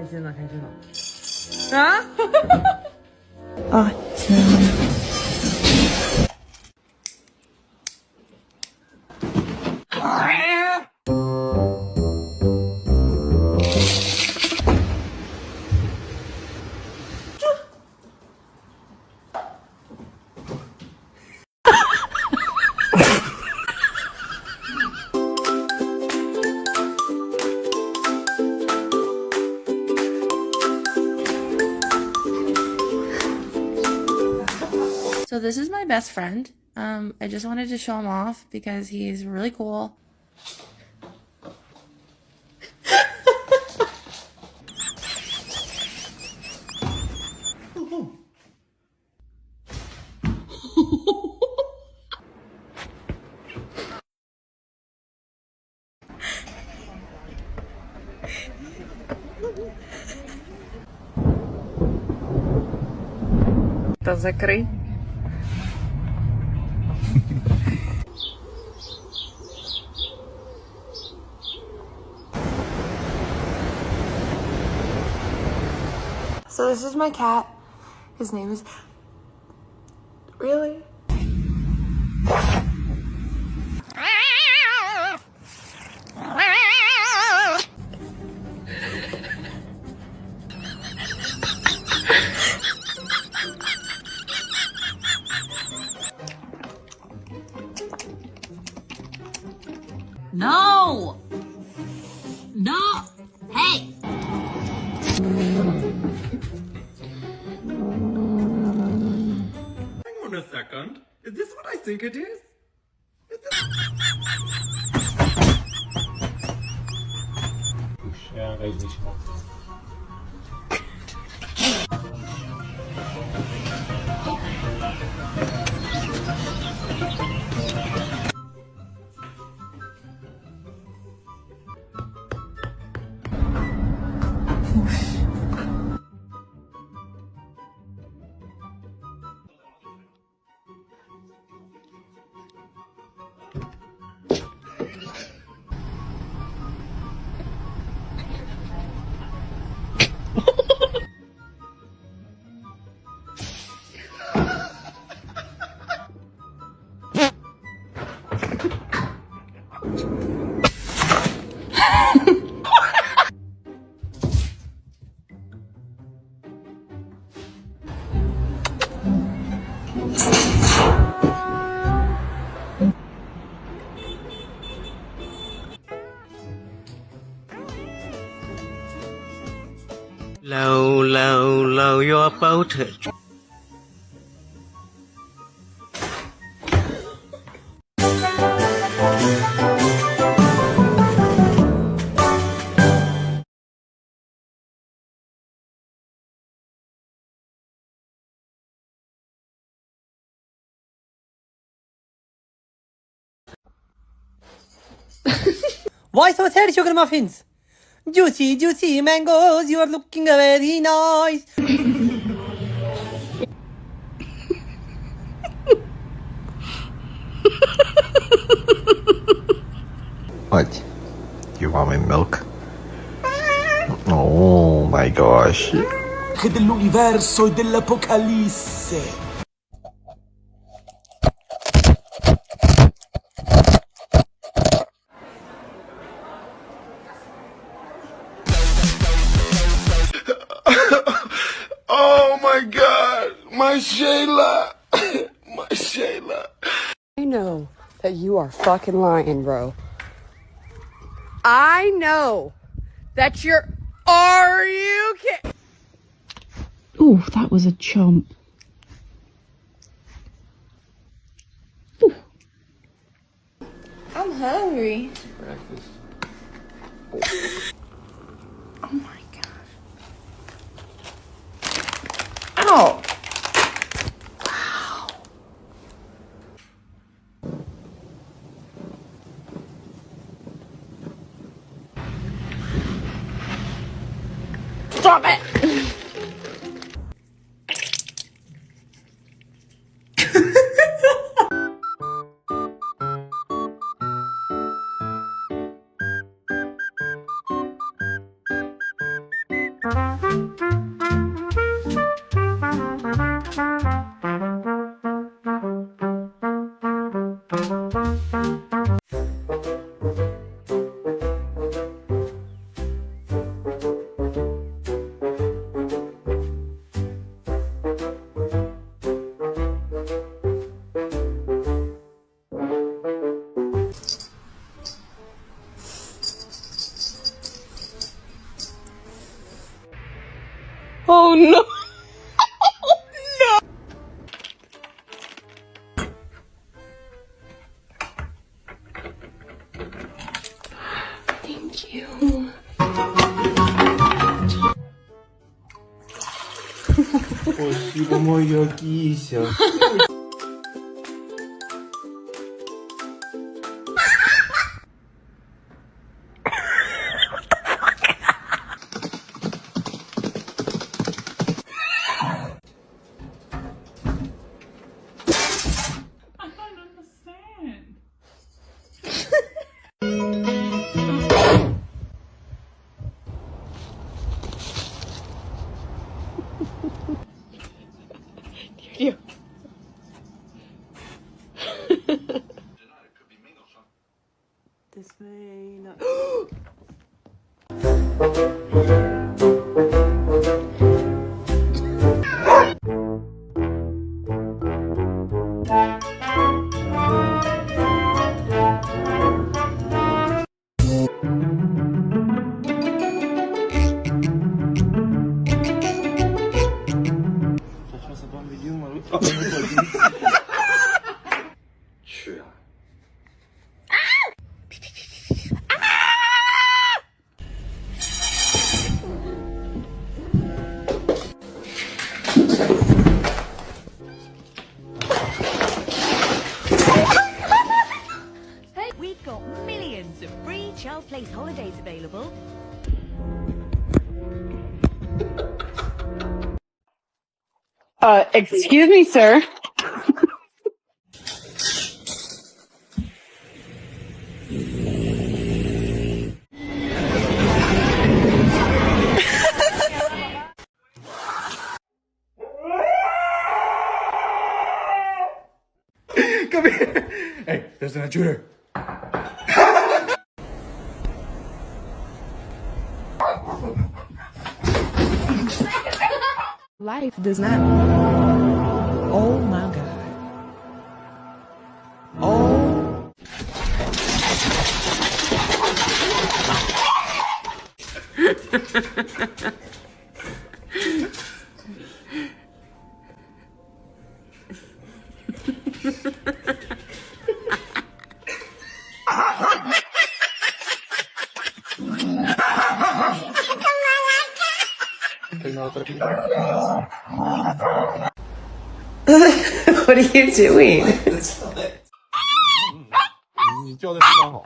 心了，开心了。啊！啊，天哪！So this is my best friend. I just wanted to show him off because he's really cool. Та закрий. So this is my cat. His name is... Really? No! No! Hey! Hang on a second. Is this what I think it is? Low your boat. Why so sad, sugar muffins? Juicy, juicy mangoes, you are looking very nice. What? You want my milk? Oh my gosh. Dell'universo e dell'apocalisse. Oh my god, my Shayla. My Shayla. I know that you are fucking lying, bro. I know that you're... Are you kidding? Ooh, that was a chomp. Ooh. I'm hungry. Breakfast. Oh my gosh. Ow! Wow. Stop it! Oh no! Thank you. Спасибо, моя кися. This may not. Saçma sapan videom var. 去啊！ We've got millions of free child place holidays available. Excuse me, sir. Come here! Hey, there's an intruder. Life does not. Oh my God. Oh. What are you doing? 你叫的非常好。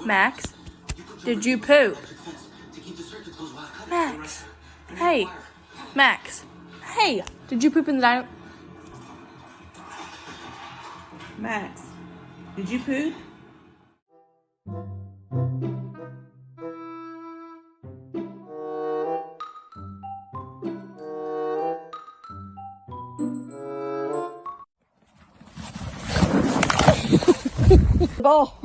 Max, did you poop? Max, hey, Max, hey, did you poop in the dino? Max, did you poop? Ball.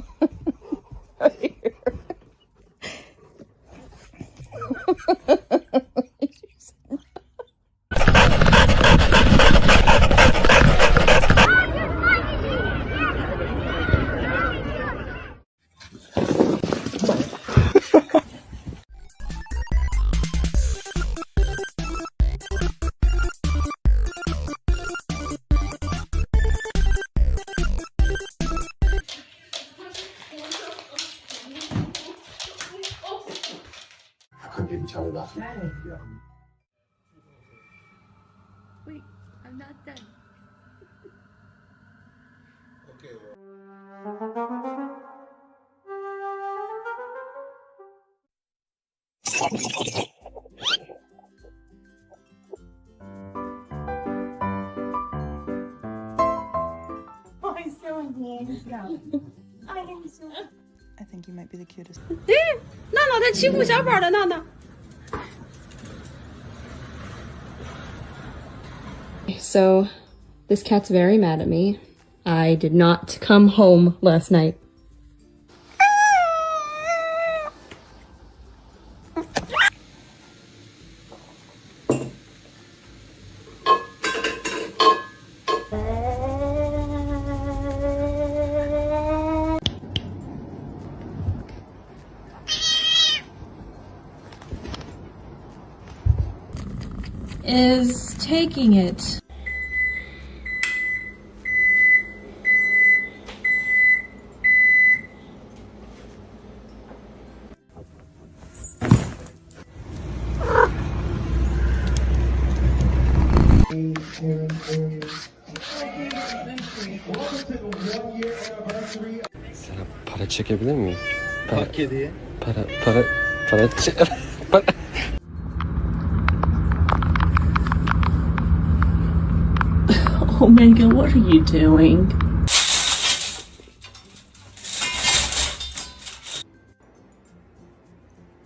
Wait, I'm not done. Okay. I think you might be the cutest. So, this cat's very mad at me. I did not come home last night. Is taking it. Sana para çekebilir miyim? Para diye. Para para. Omega, what are you doing?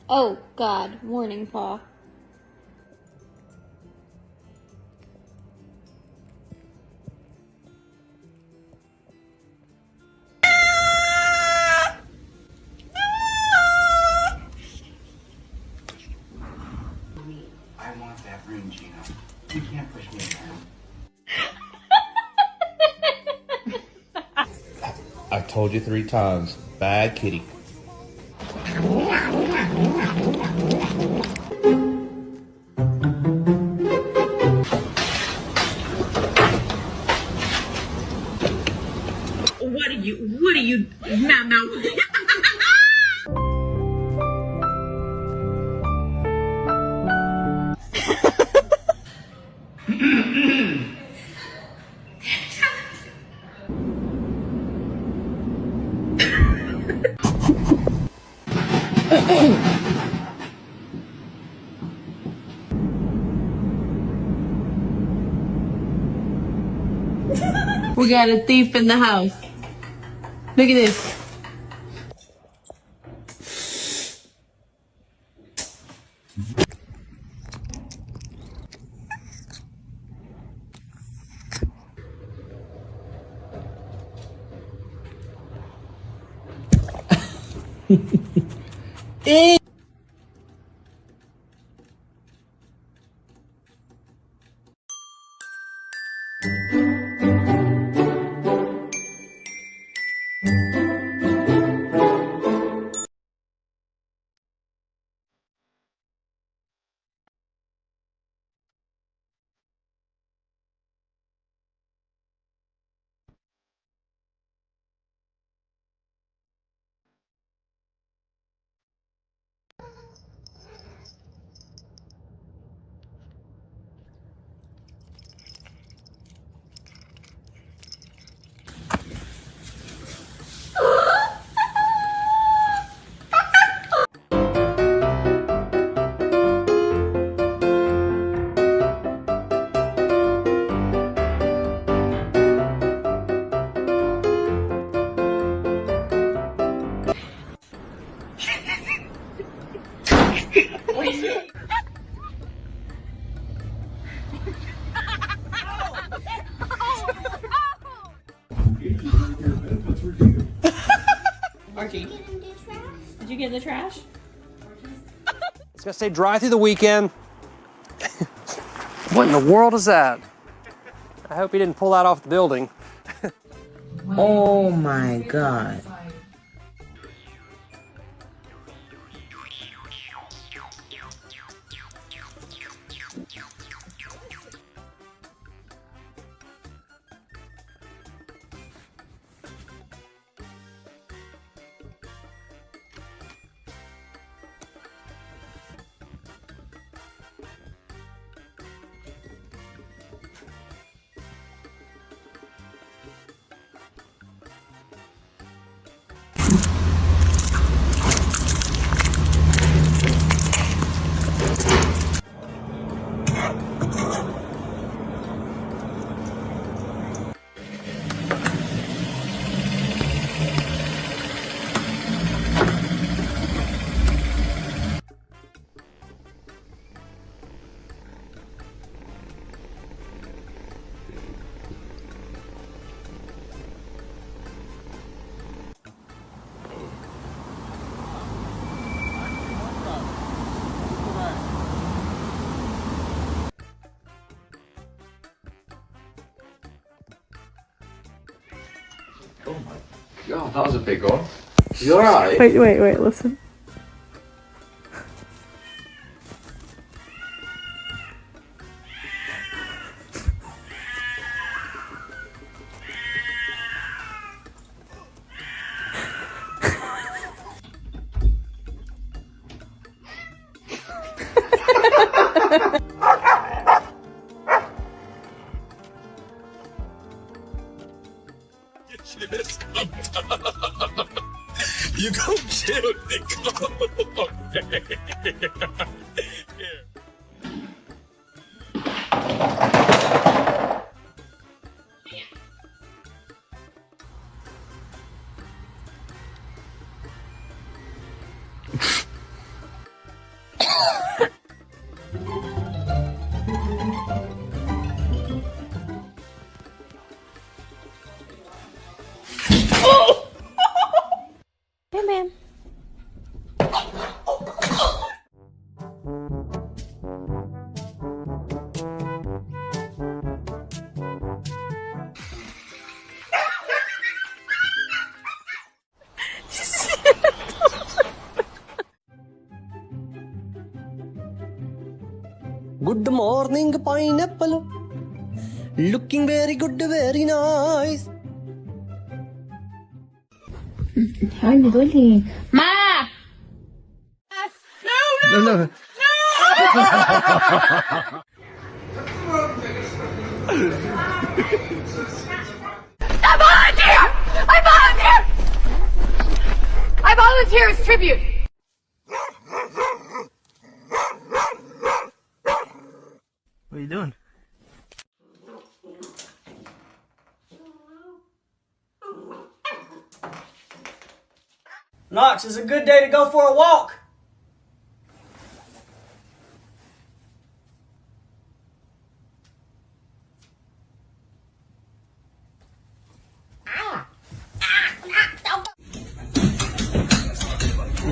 Oh, God. Morning, Paw. I want that room, Gina. You can't push me around. I've told you 3 times. Bad kitty. What are you, now? We got a thief in the house. Look at this. Archie, did you get in the trash? It's gonna stay dry through the weekend. What in the world is that? I hope he didn't pull that off the building. Oh my God. God, that was a big one. You alright? Wait, listen. You go chill, nigga. Hey, man. Good morning, pineapple. Looking very good, very nice. How are you doing? Ma! No. I volunteer! I volunteer as tribute! What are you doing? Knox, it's a good day to go for a walk.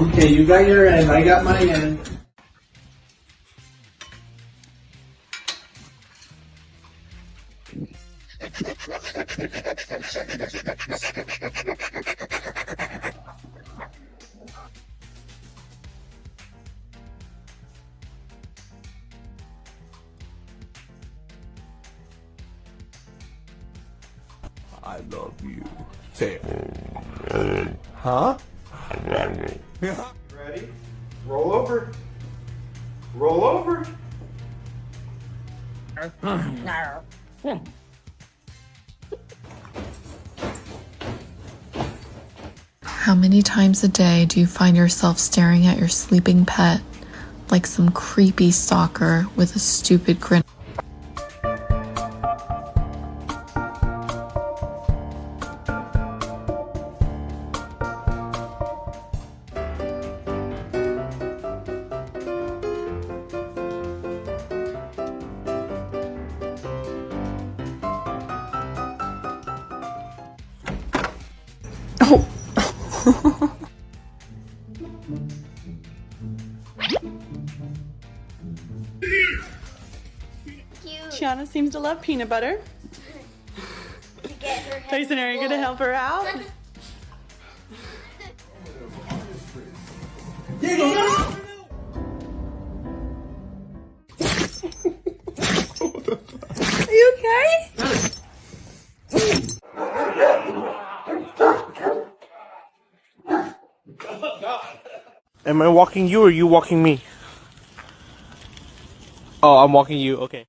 Okay, you got your end, I got my end. I love you. Say it. Huh? Ready? Roll over. Roll over. How many times a day do you find yourself staring at your sleeping pet like some creepy stalker with a stupid grin? Tiana seems to love peanut butter. Tyson, are you going to help her out? Are you okay? Am I walking you or you walking me? Oh, I'm walking you. Okay.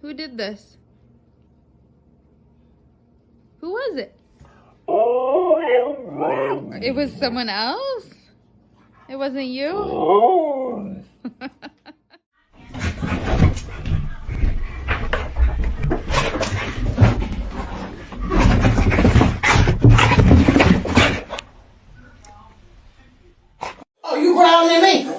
Who did this? Who was it? It was someone else? It wasn't you? Oh, you growling at me?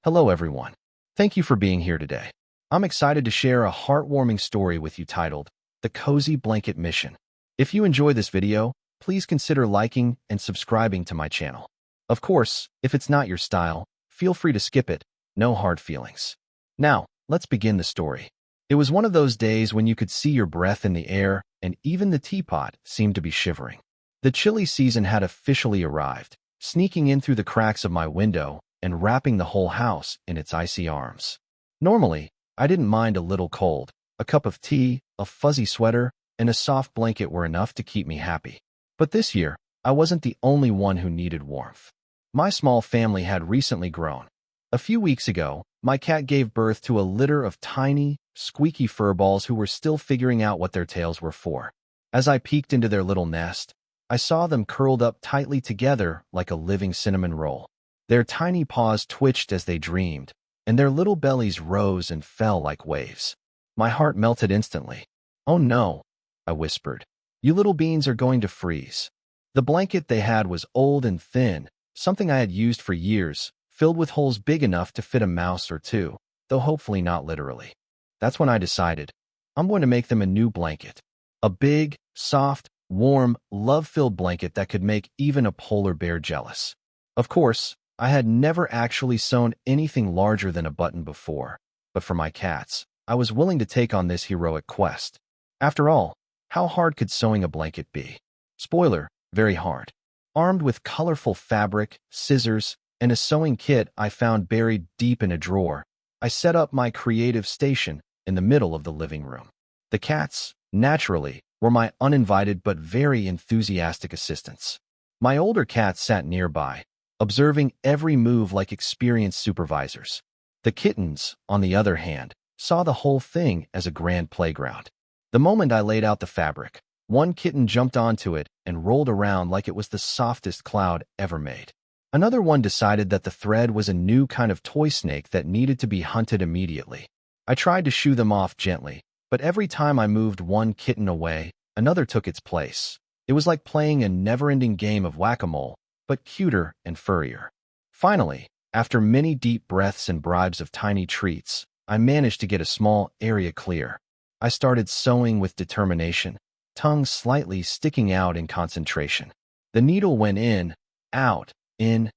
Hello everyone. Thank you for being here today. I'm excited to share a heartwarming story with you titled, The Cozy Blanket Mission. If you enjoy this video, please consider liking and subscribing to my channel. Of course, if it's not your style, feel free to skip it, no hard feelings. Now, let's begin the story. It was one of those days when you could see your breath in the air and even the teapot seemed to be shivering. The chilly season had officially arrived, sneaking in through the cracks of my window and wrapping the whole house in its icy arms. Normally, I didn't mind a little cold. A cup of tea, a fuzzy sweater, and a soft blanket were enough to keep me happy. But this year, I wasn't the only one who needed warmth. My small family had recently grown. A few weeks ago, my cat gave birth to a litter of tiny, squeaky furballs who were still figuring out what their tails were for. As I peeked into their little nest, I saw them curled up tightly together like a living cinnamon roll. Their tiny paws twitched as they dreamed, and their little bellies rose and fell like waves. My heart melted instantly. "Oh no," I whispered. "You little beans are going to freeze." The blanket they had was old and thin, something I had used for years, filled with holes big enough to fit a mouse or two, though hopefully not literally. That's when I decided, I'm going to make them a new blanket. A big, soft, warm, love-filled blanket that could make even a polar bear jealous. Of course, I had never actually sewn anything larger than a button before, but for my cats, I was willing to take on this heroic quest. After all, how hard could sewing a blanket be? Spoiler, very hard. Armed with colorful fabric, scissors, and a sewing kit I found buried deep in a drawer, I set up my creative station in the middle of the living room. The cats, naturally, were my uninvited but very enthusiastic assistants. My older cats sat nearby, observing every move like experienced supervisors. The kittens, on the other hand, saw the whole thing as a grand playground. The moment I laid out the fabric, one kitten jumped onto it and rolled around like it was the softest cloud ever made. Another one decided that the thread was a new kind of toy snake that needed to be hunted immediately. I tried to shoo them off gently, but every time I moved one kitten away, another took its place. It was like playing a never-ending game of whack-a-mole, but cuter and furrier. Finally, after many deep breaths and bribes of tiny treats, I managed to get a small area clear. I started sewing with determination, tongue slightly sticking out in concentration. The needle went in, out, and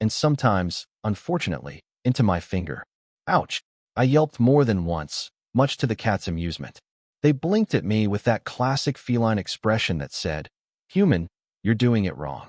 sometimes, unfortunately, into my finger. Ouch! I yelped more than once, much to the cat's amusement. They blinked at me with that classic feline expression that said, "Human, you're doing it wrong."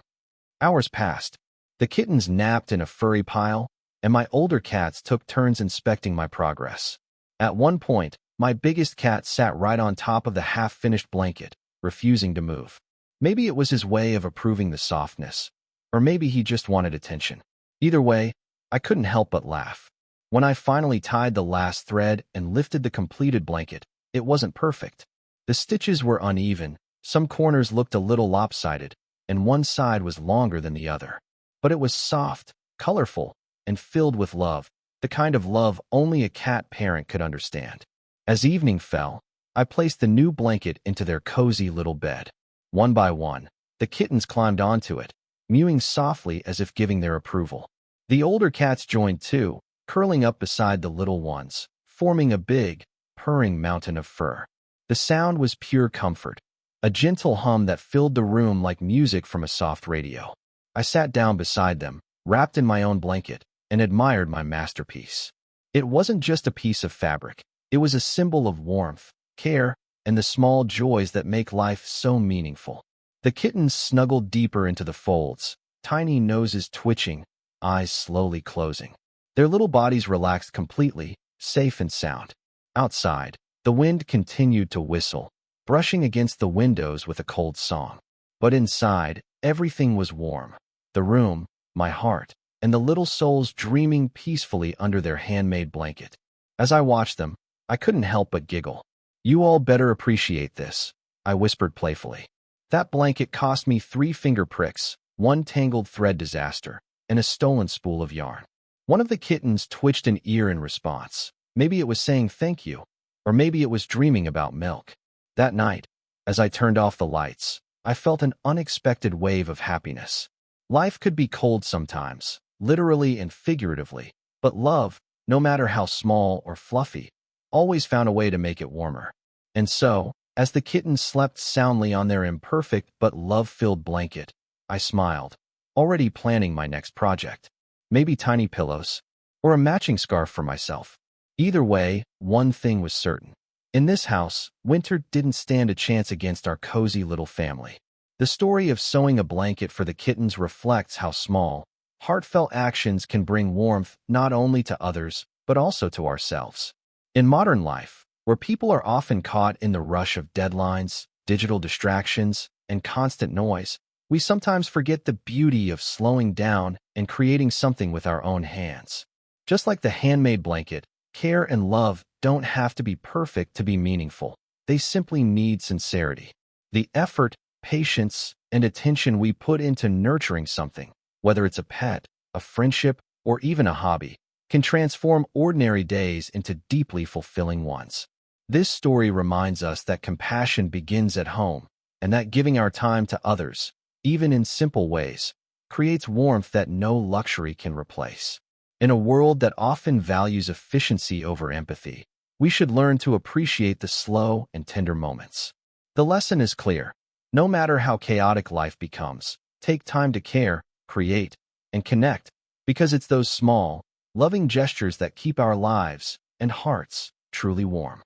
Hours passed. The kittens napped in a furry pile, and my older cats took turns inspecting my progress. At one point, my biggest cat sat right on top of the half-finished blanket, refusing to move. Maybe it was his way of approving the softness, or maybe he just wanted attention. Either way, I couldn't help but laugh. When I finally tied the last thread and lifted the completed blanket, it wasn't perfect. The stitches were uneven, some corners looked a little lopsided, and one side was longer than the other. But it was soft, colorful, and filled with love, the kind of love only a cat parent could understand. As evening fell, I placed the new blanket into their cozy little bed. One by one, the kittens climbed onto it, mewing softly as if giving their approval. The older cats joined too, curling up beside the little ones, forming a big, purring mountain of fur. The sound was pure comfort, a gentle hum that filled the room like music from a soft radio. I sat down beside them, wrapped in my own blanket, and admired my masterpiece. It wasn't just a piece of fabric. It was a symbol of warmth, care, and the small joys that make life so meaningful. The kittens snuggled deeper into the folds, tiny noses twitching, eyes slowly closing. Their little bodies relaxed completely, safe and sound. Outside, the wind continued to whistle, brushing against the windows with a cold song. But inside, everything was warm. The room, my heart, and the little souls dreaming peacefully under their handmade blanket. As I watched them, I couldn't help but giggle. "You all better appreciate this," I whispered playfully. "That blanket cost me 3 finger pricks, 1 tangled thread disaster, and a stolen spool of yarn." One of the kittens twitched an ear in response. Maybe it was saying thank you, or maybe it was dreaming about milk. That night, as I turned off the lights, I felt an unexpected wave of happiness. Life could be cold sometimes, literally and figuratively, But love, no matter how small or fluffy, always found a way to make it warmer. And so, as the kittens slept soundly on their imperfect but love-filled blanket, I smiled, already planning my next project. Maybe tiny pillows, or a matching scarf for myself. Either way, one thing was certain. In this house, winter didn't stand a chance against our cozy little family. The story of sewing a blanket for the kittens reflects how small, heartfelt actions can bring warmth not only to others, but also to ourselves. In modern life, where people are often caught in the rush of deadlines, digital distractions, and constant noise, we sometimes forget the beauty of slowing down and creating something with our own hands. Just like the handmade blanket, care and love don't have to be perfect to be meaningful. They simply need sincerity. The effort, patience, and attention we put into nurturing something, whether it's a pet, a friendship, or even a hobby, can transform ordinary days into deeply fulfilling ones. This story reminds us that compassion begins at home, and that giving our time to others, even in simple ways, creates warmth that no luxury can replace. In a world that often values efficiency over empathy, we should learn to appreciate the slow and tender moments. The lesson is clear. No matter how chaotic life becomes, take time to care, create, and connect, because it's those small, loving gestures that keep our lives and hearts truly warm.